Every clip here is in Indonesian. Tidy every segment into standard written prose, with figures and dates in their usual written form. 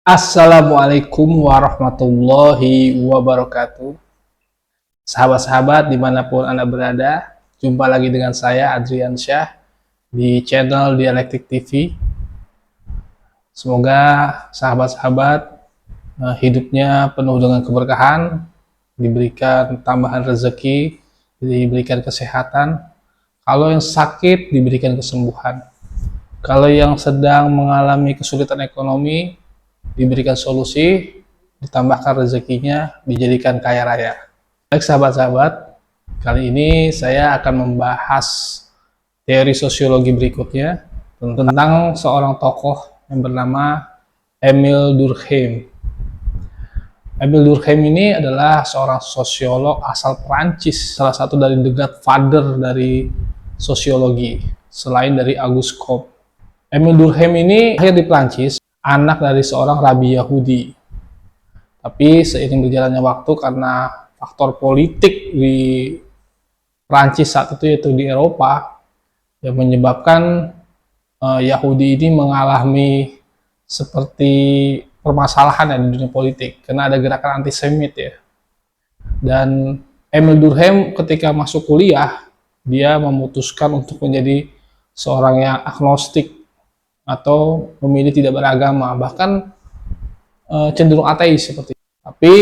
Assalamualaikum warahmatullahi wabarakatuh. Sahabat-sahabat dimanapun Anda berada, jumpa lagi dengan saya Adrian Syah di channel Dialektik TV. Semoga sahabat-sahabat hidupnya penuh dengan keberkahan, diberikan tambahan rezeki, diberikan kesehatan. Kalau yang sakit diberikan kesembuhan. Kalau yang sedang mengalami kesulitan ekonomi diberikan solusi, ditambahkan rezekinya, dijadikan kaya raya. Baik sahabat-sahabat, kali ini saya akan membahas teori sosiologi berikutnya tentang seorang tokoh yang bernama Emile Durkheim. Emile Durkheim ini adalah seorang sosiolog asal Prancis, salah satu dari the godfather dari sosiologi, selain dari Auguste Comte. Emile Durkheim ini lahir di Prancis, anak dari seorang rabi Yahudi. Tapi seiring berjalannya waktu karena faktor politik di Prancis saat itu, yaitu di Eropa, yang menyebabkan Yahudi ini mengalami seperti permasalahan di dunia politik karena ada gerakan antisemit ya. Dan Emile Durkheim ketika masuk kuliah, dia memutuskan untuk menjadi seorang yang agnostik atau memilih tidak beragama, bahkan cenderung ateis seperti itu. Tapi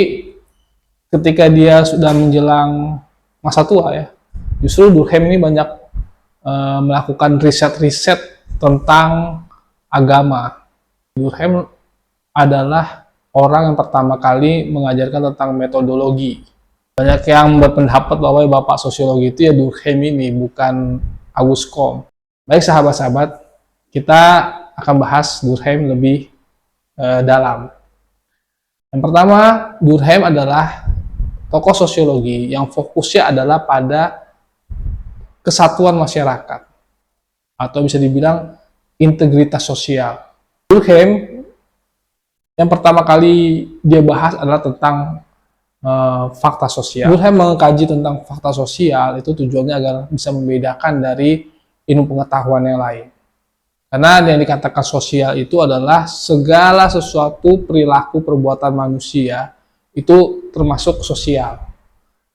ketika dia sudah menjelang masa tua ya, justru Durkheim ini banyak melakukan riset-riset tentang agama. Durkheim adalah orang yang pertama kali mengajarkan tentang metodologi. Banyak yang berpendapat bahwa bapak sosiologi itu ya Durkheim ini, bukan Auguste Comte. Baik sahabat-sahabat, kita akan bahas Durkheim lebih dalam. Yang pertama, Durkheim adalah tokoh sosiologi yang fokusnya adalah pada kesatuan masyarakat, atau bisa dibilang integritas sosial. Durkheim yang pertama kali dia bahas adalah tentang fakta sosial. Durkheim mengkaji tentang fakta sosial itu tujuannya agar bisa membedakan dari ilmu pengetahuan yang lain. Karena yang dikatakan sosial itu adalah segala sesuatu perilaku perbuatan manusia itu termasuk sosial.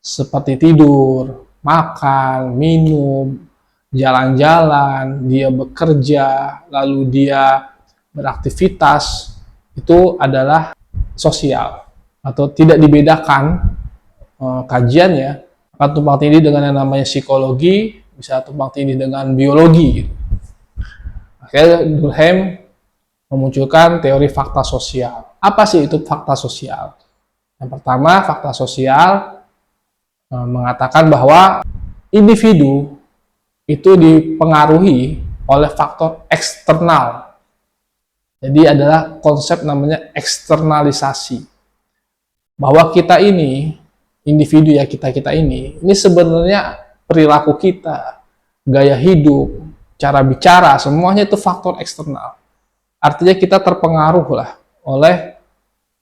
Seperti tidur, makan, minum, jalan-jalan, dia bekerja, lalu dia beraktivitas, itu adalah sosial. Atau tidak dibedakan kajiannya, akan tumpang tindih dengan yang namanya psikologi, bisa tumpang tindih dengan biologi. Akhirnya Durkheim memunculkan teori fakta sosial. Apa sih itu fakta sosial? Yang pertama, fakta sosial mengatakan bahwa individu itu dipengaruhi oleh faktor eksternal. Jadi adalah konsep namanya eksternalisasi. Bahwa kita ini, individu ya kita ini sebenarnya perilaku kita, gaya hidup, cara bicara, semuanya itu faktor eksternal. Artinya kita terpengaruh lah oleh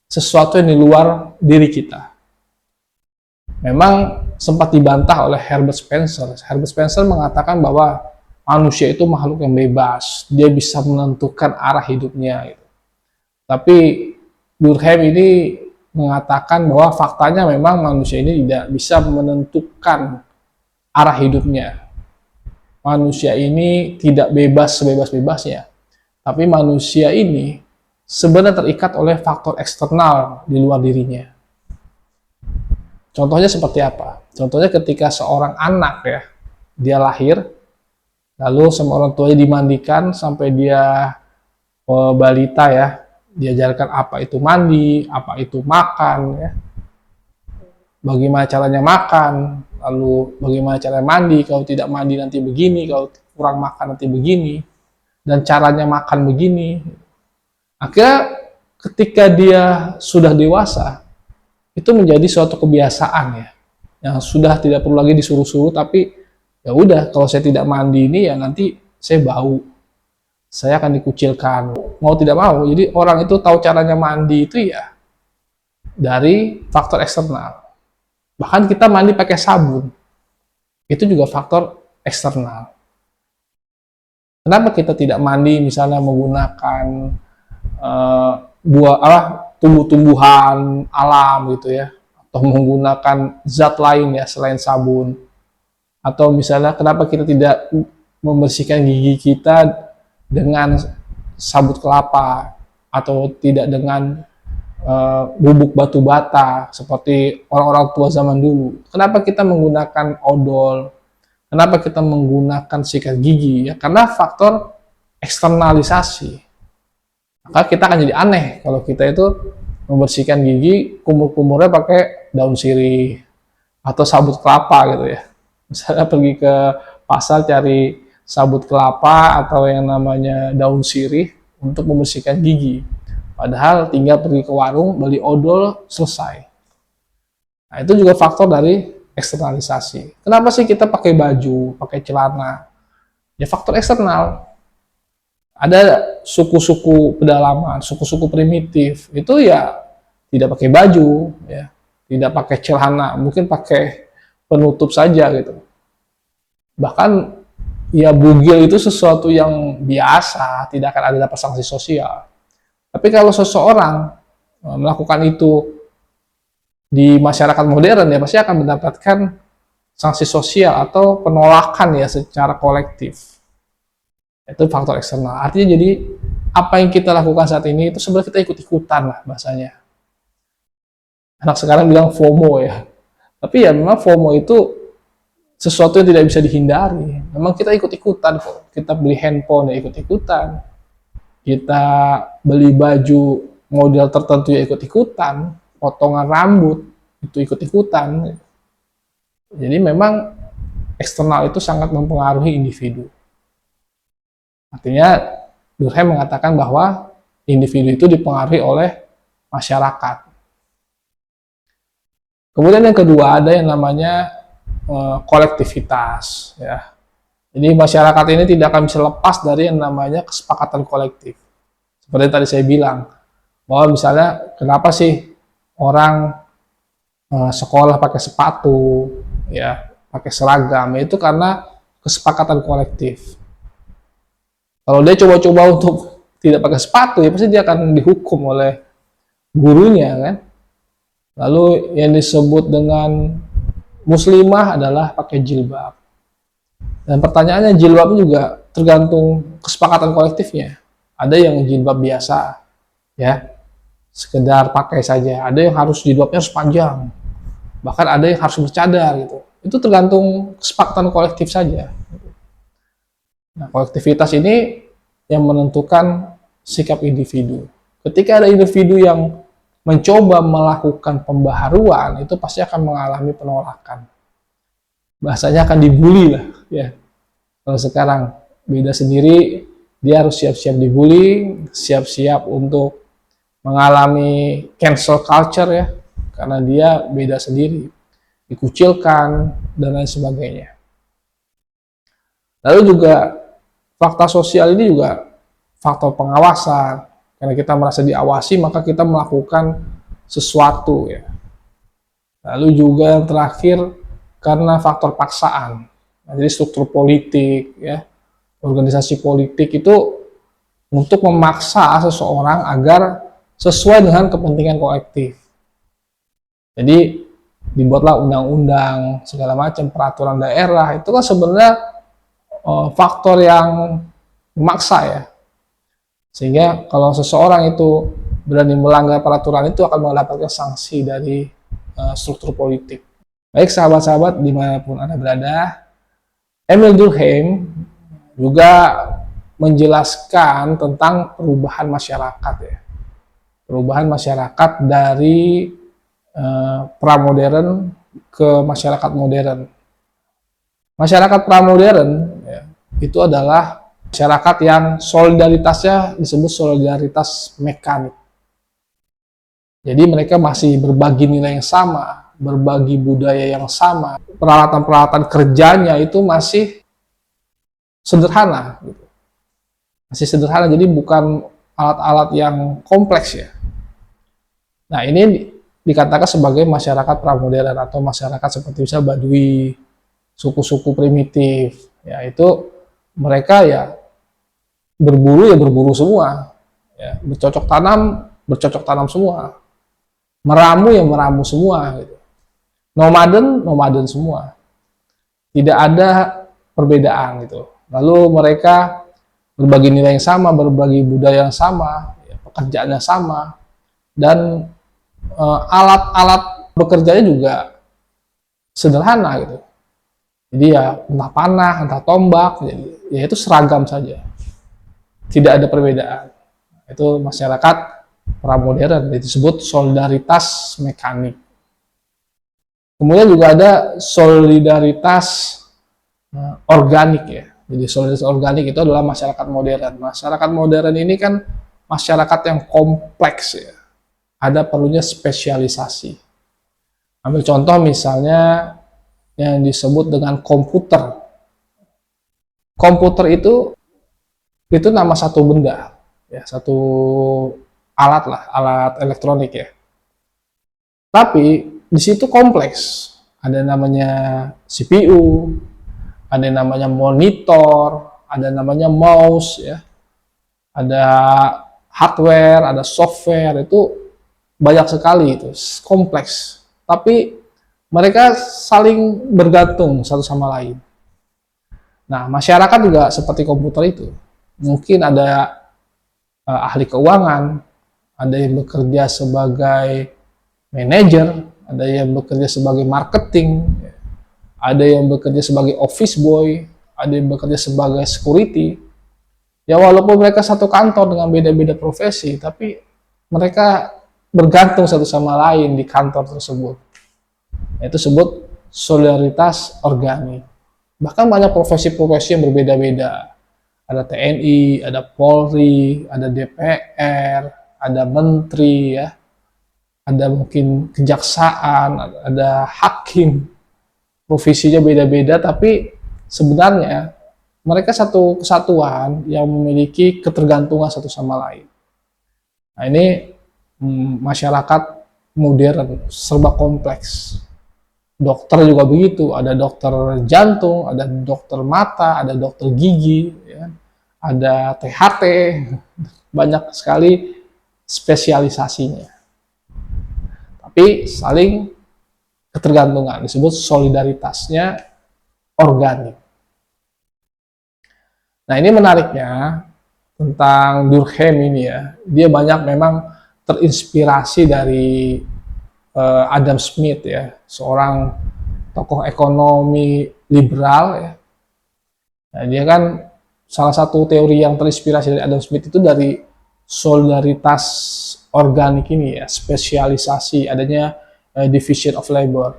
sesuatu yang di luar diri kita. Memang sempat dibantah oleh Herbert Spencer. Herbert Spencer mengatakan bahwa manusia itu makhluk yang bebas, dia bisa menentukan arah hidupnya. Tapi Durkheim ini mengatakan bahwa faktanya memang manusia ini tidak bisa menentukan arah hidupnya. Manusia ini tidak bebas sebebas-bebasnya, tapi manusia ini sebenarnya terikat oleh faktor eksternal di luar dirinya. Contohnya seperti apa? Contohnya ketika seorang anak ya, dia lahir, lalu sama orang tuanya dimandikan sampai dia balita ya, diajarkan apa itu mandi, apa itu makan ya, bagaimana caranya makan, lalu bagaimana cara mandi, kalau tidak mandi nanti begini, kalau kurang makan nanti begini, dan caranya makan begini. Akhirnya ketika dia sudah dewasa, itu menjadi suatu kebiasaan ya, yang sudah tidak perlu lagi disuruh-suruh, tapi ya udah, kalau saya tidak mandi ini ya nanti saya bau, saya akan dikucilkan, mau tidak mau. Jadi orang itu tahu caranya mandi itu ya dari faktor eksternal. Bahkan kita mandi pakai sabun, itu juga faktor eksternal. Kenapa kita tidak mandi misalnya menggunakan tumbuh-tumbuhan alam gitu ya, atau menggunakan zat lain ya selain sabun, atau misalnya kenapa kita tidak membersihkan gigi kita dengan sabut kelapa atau tidak dengan bubuk batu bata seperti orang-orang tua zaman dulu. Kenapa kita menggunakan odol? Kenapa kita menggunakan sikat gigi? Ya karena faktor eksternalisasi. Maka kita akan jadi aneh kalau kita itu membersihkan gigi, kumur-kumurnya pakai daun sirih atau sabut kelapa gitu ya. Misalnya pergi ke pasar cari sabut kelapa atau yang namanya daun sirih untuk membersihkan gigi. Padahal tinggal pergi ke warung, beli odol, selesai. Nah, itu juga faktor dari eksternalisasi. Kenapa sih kita pakai baju, pakai celana? Ya faktor eksternal. Ada suku-suku pedalaman, suku-suku primitif, itu ya tidak pakai baju, ya, tidak pakai celana, mungkin pakai penutup saja gitu. Bahkan ya bugil itu sesuatu yang biasa, tidak akan ada dapat sanksi sosial. Tapi kalau seseorang melakukan itu di masyarakat modern ya pasti akan mendapatkan sanksi sosial atau penolakan ya secara kolektif. Itu faktor eksternal. Artinya jadi apa yang kita lakukan saat ini itu sebenarnya kita ikut-ikutan lah bahasanya. Anak sekarang bilang FOMO ya. Tapi ya memang FOMO itu sesuatu yang tidak bisa dihindari. Memang kita ikut-ikutan kok. Kita beli handphone ya ikut-ikutan. Kita beli baju model tertentu ya ikut-ikutan. Potongan rambut itu ikut-ikutan. Jadi memang eksternal itu sangat mempengaruhi individu. Artinya Durkheim mengatakan bahwa individu itu dipengaruhi oleh masyarakat. Kemudian yang kedua ada yang namanya kolektivitas. Ya. Jadi masyarakat ini tidak akan bisa lepas dari yang namanya kesepakatan kolektif. Seperti tadi saya bilang, bahwa misalnya kenapa sih orang sekolah pakai sepatu, ya pakai seragam, itu karena kesepakatan kolektif. Kalau dia coba-coba untuk tidak pakai sepatu, ya pasti dia akan dihukum oleh gurunya kan. Lalu yang disebut dengan muslimah adalah pakai jilbab. Dan pertanyaannya jilbab juga tergantung kesepakatan kolektifnya. Ada yang jilbab biasa, ya sekedar pakai saja. Ada yang harus jilbabnya harus panjang. Bahkan ada yang harus bercadar gitu. Itu tergantung kesepakatan kolektif saja. Nah, kolektivitas ini yang menentukan sikap individu. Ketika ada individu yang mencoba melakukan pembaharuan, itu pasti akan mengalami penolakan. Bahasanya akan dibully lah, ya. Kalau sekarang beda sendiri, dia harus siap-siap dibully, siap-siap untuk mengalami cancel culture ya, karena dia beda sendiri, dikucilkan dan lain sebagainya. Lalu juga fakta sosial ini juga faktor pengawasan. Karena kita merasa diawasi, maka kita melakukan sesuatu ya. Lalu juga yang terakhir karena faktor paksaan. Nah, jadi struktur politik ya, organisasi politik itu untuk memaksa seseorang agar sesuai dengan kepentingan kolektif. Jadi dibuatlah undang-undang segala macam peraturan daerah, itu kan sebenarnya faktor yang memaksa ya, sehingga kalau seseorang itu berani melanggar peraturan itu akan mendapatkan sanksi dari struktur politik. Baik sahabat-sahabat dimanapun Anda berada, Emil Durkheim juga menjelaskan tentang perubahan masyarakat ya, perubahan masyarakat dari pramodern ke masyarakat modern. Masyarakat pramodern ya, itu adalah masyarakat yang solidaritasnya disebut solidaritas mekanik. Jadi mereka masih berbagi nilai yang sama, berbagi budaya yang sama, peralatan-peralatan kerjanya itu masih sederhana. Gitu. Masih sederhana, jadi bukan alat-alat yang kompleks ya. Nah ini dikatakan sebagai masyarakat pramodern atau masyarakat seperti misalnya Badui, suku-suku primitif, ya itu mereka ya berburu semua, ya bercocok tanam bercocok tanam semua, meramu ya meramu semua, gitu. Nomaden, nomaden semua, tidak ada perbedaan gitu. Lalu mereka berbagi nilai yang sama, berbagi budaya yang sama, ya, pekerjaannya sama, dan alat-alat bekerjanya juga sederhana gitu. Jadi ya entah panah, entah tombak, ya itu seragam saja, tidak ada perbedaan. Itu masyarakat pramodern, disebut solidaritas mekanik. Kemudian juga ada solidaritas organik ya. Jadi solidaritas organik itu adalah masyarakat modern. Masyarakat modern ini kan masyarakat yang kompleks ya. Ada perlunya spesialisasi. Ambil contoh misalnya yang disebut dengan komputer. Komputer itu nama satu benda, ya, satu alat lah, alat elektronik ya. Tapi di situ kompleks. Ada namanya CPU, ada namanya monitor, ada namanya mouse ya. Ada hardware, ada software, itu banyak sekali, itu kompleks. Tapi mereka saling bergantung satu sama lain. Nah, masyarakat juga seperti komputer itu. Mungkin ada ahli keuangan, ada yang bekerja sebagai manajer, ada yang bekerja sebagai marketing, ada yang bekerja sebagai office boy, ada yang bekerja sebagai security. Ya walaupun mereka satu kantor dengan beda-beda profesi, tapi mereka bergantung satu sama lain di kantor tersebut. Itu disebut solidaritas organik. Bahkan banyak profesi-profesi yang berbeda-beda. Ada TNI, ada Polri, ada DPR, ada menteri, ya, ada mungkin kejaksaan, ada hakim. Profesinya beda-beda, tapi sebenarnya mereka satu kesatuan yang memiliki ketergantungan satu sama lain. Nah ini masyarakat modern, serba kompleks. Dokter juga begitu, ada dokter jantung, ada dokter mata, ada dokter gigi, ya, ada THT, banyak sekali spesialisasinya. Tapi saling ketergantungan, disebut solidaritasnya organik. Nah ini menariknya tentang Durkheim ini ya, dia banyak memang terinspirasi dari Adam Smith ya, seorang tokoh ekonomi liberal ya. Nah, dia kan salah satu teori yang terinspirasi dari Adam Smith itu dari solidaritas organik ini ya, spesialisasi, adanya division of labor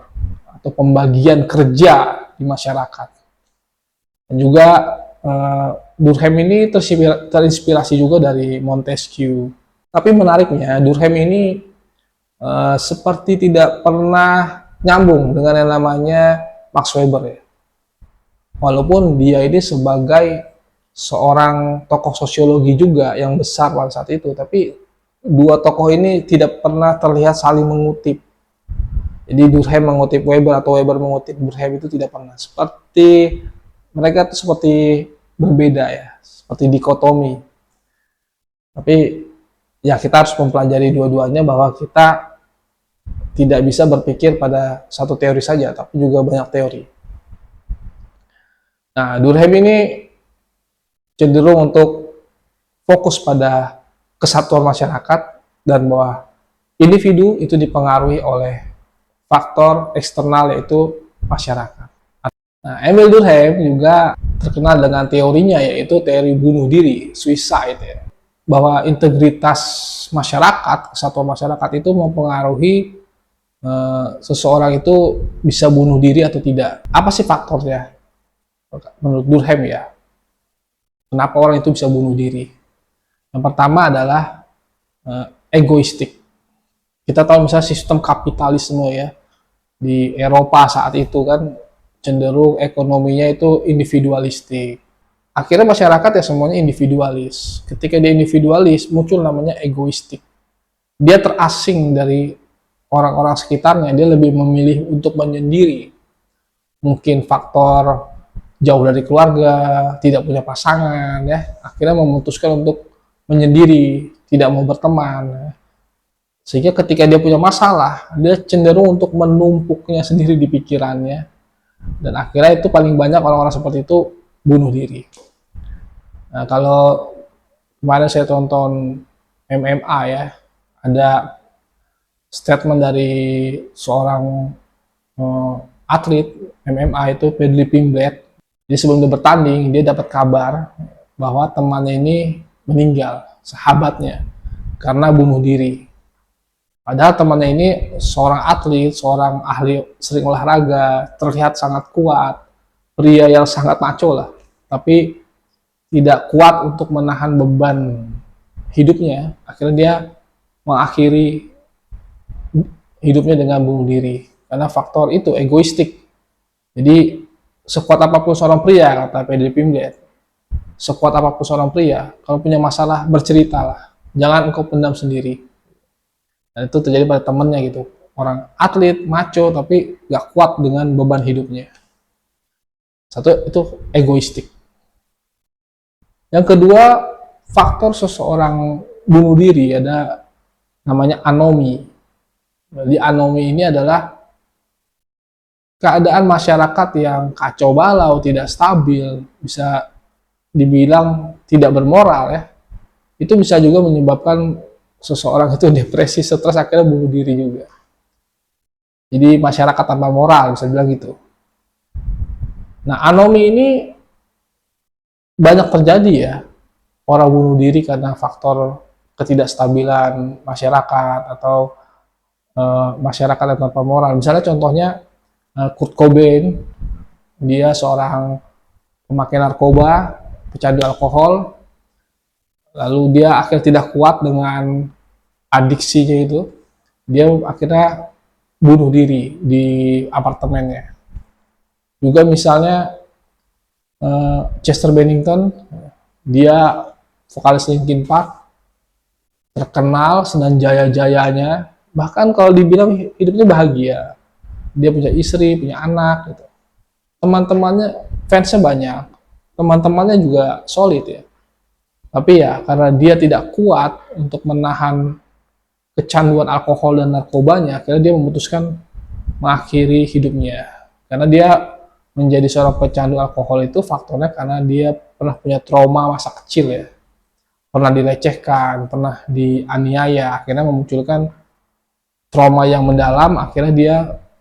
atau pembagian kerja di masyarakat. Dan juga Durkheim ini terinspirasi juga dari Montesquieu. Tapi menariknya Durkheim ini seperti tidak pernah nyambung dengan yang namanya Max Weber ya. Walaupun dia ini sebagai seorang tokoh sosiologi juga yang besar pada saat itu, tapi dua tokoh ini tidak pernah terlihat saling mengutip. Jadi Durkheim mengutip Weber atau Weber mengutip Durkheim itu tidak pernah. Seperti mereka itu seperti berbeda ya, seperti dikotomi. Tapi ya kita harus mempelajari dua-duanya bahwa kita tidak bisa berpikir pada satu teori saja, tapi juga banyak teori. Nah, Durkheim ini cenderung untuk fokus pada kesatuan masyarakat dan bahwa individu itu dipengaruhi oleh faktor eksternal yaitu masyarakat. Nah, Emil Durkheim juga terkenal dengan teorinya yaitu teori bunuh diri, suicide ya. Bahwa integritas masyarakat, kesatuan masyarakat itu mempengaruhi seseorang itu bisa bunuh diri atau tidak. Apa sih faktornya? Menurut Durkheim ya, kenapa orang itu bisa bunuh diri? Yang pertama adalah egoistik. Kita tahu misalnya sistem kapitalisme ya, di Eropa saat itu kan cenderung ekonominya itu individualistik. Akhirnya masyarakat ya semuanya individualis. Ketika dia individualis, muncul namanya egoistik. Dia terasing dari orang-orang sekitarnya, dia lebih memilih untuk menyendiri. Mungkin faktor jauh dari keluarga, tidak punya pasangan, ya, akhirnya memutuskan untuk menyendiri, tidak mau berteman. Sehingga ketika dia punya masalah, dia cenderung untuk menumpuknya sendiri di pikirannya, dan akhirnya itu paling banyak orang-orang seperti itu bunuh diri. Nah, kalau kemarin saya tonton MMA ya, ada statement dari seorang atlet MMA itu Paddy Pimblett. Jadi sebelum dia bertanding, dia dapat kabar bahwa temannya ini meninggal, sahabatnya, karena bunuh diri. Padahal temannya ini seorang atlet, seorang ahli sering olahraga, terlihat sangat kuat, pria yang sangat macho lah, tapi tidak kuat untuk menahan beban hidupnya. Akhirnya dia mengakhiri hidupnya dengan bunuh diri karena faktor itu egoistik. Jadi sekuat apapun seorang pria, kata Paddy Pimblett, sekuat apapun seorang pria, kalau punya masalah berceritalah, jangan engkau pendam sendiri. Dan itu terjadi pada temennya gitu, orang atlet macho tapi gak kuat dengan beban hidupnya. Satu itu egoistik. Yang kedua, faktor seseorang bunuh diri ada namanya anomi. Jadi anomi ini adalah keadaan masyarakat yang kacau balau, tidak stabil, bisa dibilang tidak bermoral ya. Itu bisa juga menyebabkan seseorang itu depresi, stres, akhirnya bunuh diri juga. Jadi masyarakat tanpa moral, bisa bilang gitu. Nah, anomi ini banyak terjadi ya, orang bunuh diri karena faktor ketidakstabilan masyarakat atau masyarakat yang tanpa moral. Misalnya contohnya Kurt Cobain, dia seorang pemakai narkoba, pecandu alkohol, lalu dia akhirnya tidak kuat dengan adiksinya itu, dia akhirnya bunuh diri di apartemennya. Juga misalnya Chester Bennington, dia vokalis Linkin Park, terkenal sedang jaya-jayanya, bahkan kalau dibilang hidupnya bahagia, dia punya istri, punya anak gitu. Teman-temannya, fansnya banyak, teman-temannya juga solid ya, tapi ya karena dia tidak kuat untuk menahan kecanduan alkohol dan narkobanya, akhirnya dia memutuskan mengakhiri hidupnya. Karena dia menjadi seorang pecandu alkohol itu faktornya karena dia pernah punya trauma masa kecil ya, pernah dilecehkan, pernah dianiaya, akhirnya memunculkan trauma yang mendalam, akhirnya dia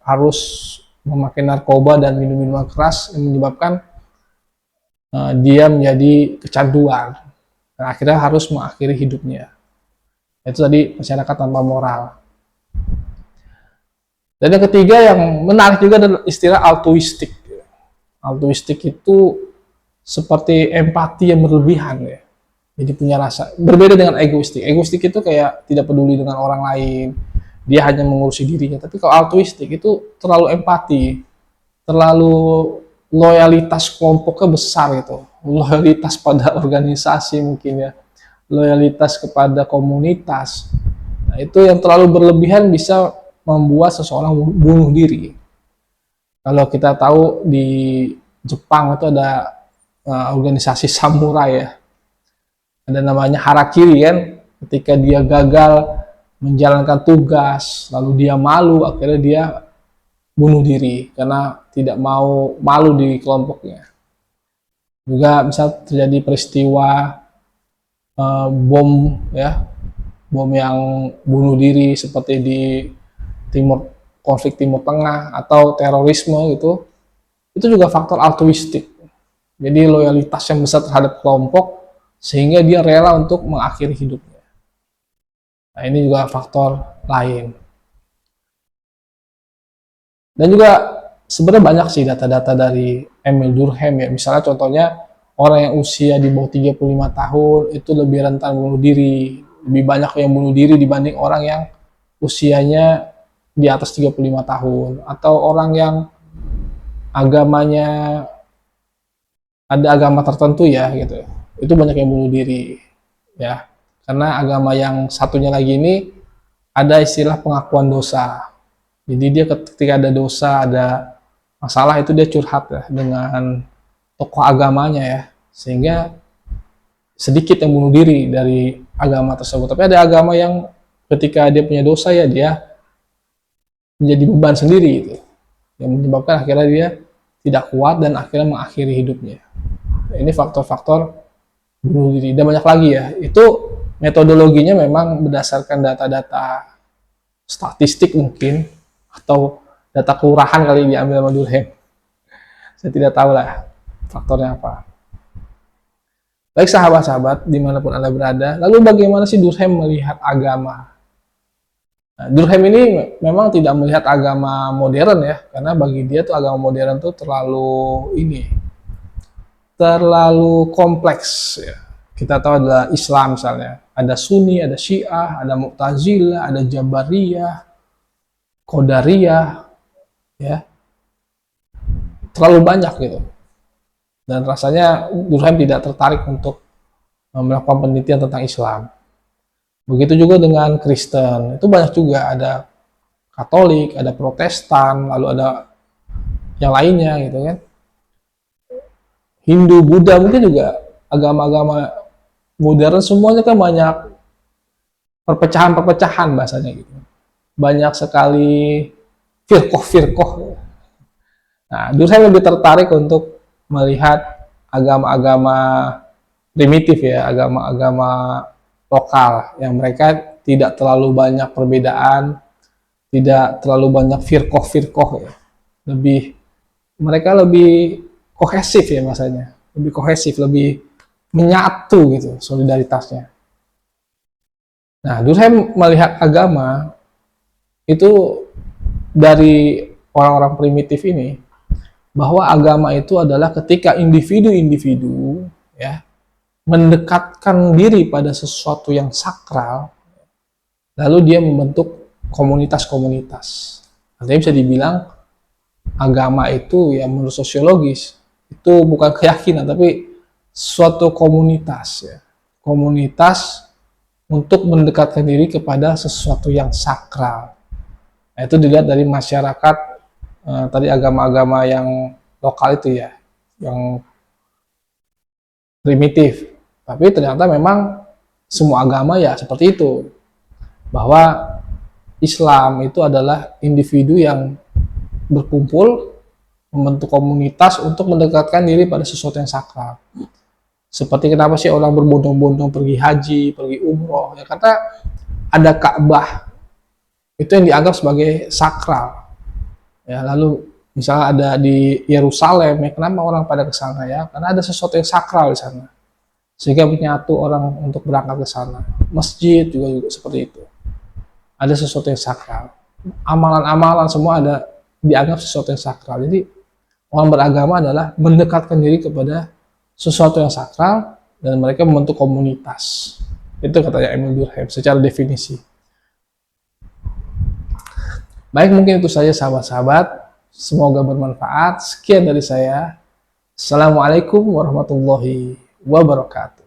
harus memakai narkoba dan minum minuman keras yang menyebabkan dia menjadi kecanduan, dan akhirnya harus mengakhiri hidupnya. Itu tadi masyarakat tanpa moral. Dan yang ketiga yang menarik juga adalah istilah altruistik. Altruistik itu seperti empati yang berlebihan ya. Jadi punya rasa, berbeda dengan egoistik. Egoistik itu kayak tidak peduli dengan orang lain, dia hanya mengurusi dirinya. Tapi kalau altruistik itu terlalu empati, terlalu loyalitas kelompoknya besar gitu, loyalitas pada organisasi mungkin ya, loyalitas kepada komunitas. Nah, itu yang terlalu berlebihan bisa membuat seseorang bunuh diri. Kalau kita tahu di Jepang itu ada organisasi samurai ya, ada namanya harakiri kan, ketika dia gagal menjalankan tugas, lalu dia malu, akhirnya dia bunuh diri karena tidak mau malu di kelompoknya. Juga misal terjadi peristiwa bom ya, bom yang bunuh diri seperti di konflik Timur Tengah atau terorisme gitu, itu juga faktor altruistik. Jadi loyalitas yang besar terhadap kelompok sehingga dia rela untuk mengakhiri hidupnya. Nah, ini juga faktor lain. Dan juga sebenarnya banyak sih data-data dari Emil Durkheim ya. Misalnya contohnya orang yang usia di bawah 35 tahun itu lebih rentan bunuh diri. Lebih banyak yang bunuh diri dibanding orang yang usianya di atas 35 tahun. Atau orang yang agamanya ada agama tertentu ya gitu. Itu banyak yang bunuh diri ya. Karena agama yang satunya lagi ini ada istilah pengakuan dosa. Jadi dia ketika ada dosa, ada masalah itu dia curhat ya dengan tokoh agamanya ya. Sehingga sedikit yang bunuh diri dari agama tersebut. Tapi ada agama yang ketika dia punya dosa ya dia menjadi beban sendiri gitu, yang menyebabkan akhirnya dia tidak kuat dan akhirnya mengakhiri hidupnya. Ini faktor-faktor bunuh diri dan banyak lagi ya. Itu metodologinya memang berdasarkan data-data statistik mungkin, atau data kelurahan kali diambil sama Durkheim. Saya tidak tahu lah faktornya apa. Baik sahabat-sahabat, dimanapun Anda berada, lalu bagaimana sih Durkheim melihat agama? Nah, Durkheim ini memang tidak melihat agama modern ya, karena bagi dia tuh agama modern tuh terlalu kompleks ya. Kita tahu adalah Islam misalnya, ada Sunni, ada Syiah, ada Mu'tazilah, ada Jabariyah, Qadariyah, ya, terlalu banyak gitu. Dan rasanya Durkheim tidak tertarik untuk melakukan penelitian tentang Islam. Begitu juga dengan Kristen, itu banyak juga, ada Katolik, ada Protestan, lalu ada yang lainnya gitu kan. Hindu, Buddha, mungkin juga agama-agama modern semuanya kan banyak perpecahan-perpecahan bahasanya gitu. Banyak sekali firqoh-firqoh. Nah, Durkheim lebih tertarik untuk melihat agama-agama primitif ya, agama-agama lokal yang mereka tidak terlalu banyak perbedaan, tidak terlalu banyak firqoh-firqoh ya. Mereka lebih kohesif ya masanya, lebih kohesif, lebih menyatu gitu solidaritasnya. Nah, Durkheim melihat agama itu dari orang-orang primitif ini, bahwa agama itu adalah ketika individu-individu ya mendekatkan diri pada sesuatu yang sakral, lalu dia membentuk komunitas-komunitas. Artinya bisa dibilang agama itu ya menurut sosiologis itu bukan keyakinan tapi suatu komunitas ya. Komunitas untuk mendekatkan diri kepada sesuatu yang sakral. Nah, itu dilihat dari masyarakat tadi agama-agama yang lokal itu ya, yang primitif. Tapi ternyata memang semua agama ya seperti itu. Bahwa Islam itu adalah individu yang berkumpul membentuk komunitas untuk mendekatkan diri pada sesuatu yang sakral. Seperti kenapa sih orang berbondong-bondong pergi haji, pergi umroh, ya karena ada Ka'bah itu yang dianggap sebagai sakral. Ya, lalu misalnya ada di Yerusalem, ya kenapa orang pada ke sana ya? Karena ada sesuatu yang sakral di sana. Sehingga menyatu orang untuk berangkat ke sana. Masjid juga seperti itu. Ada sesuatu yang sakral. Amalan-amalan semua ada dianggap sesuatu yang sakral. Jadi orang beragama adalah mendekatkan diri kepada sesuatu yang sakral dan mereka membentuk komunitas. Itu katanya Emil Durkheim secara definisi. Baik, mungkin itu saja sahabat-sahabat. Semoga bermanfaat. Sekian dari saya. Assalamualaikum warahmatullahi wabarakatuh.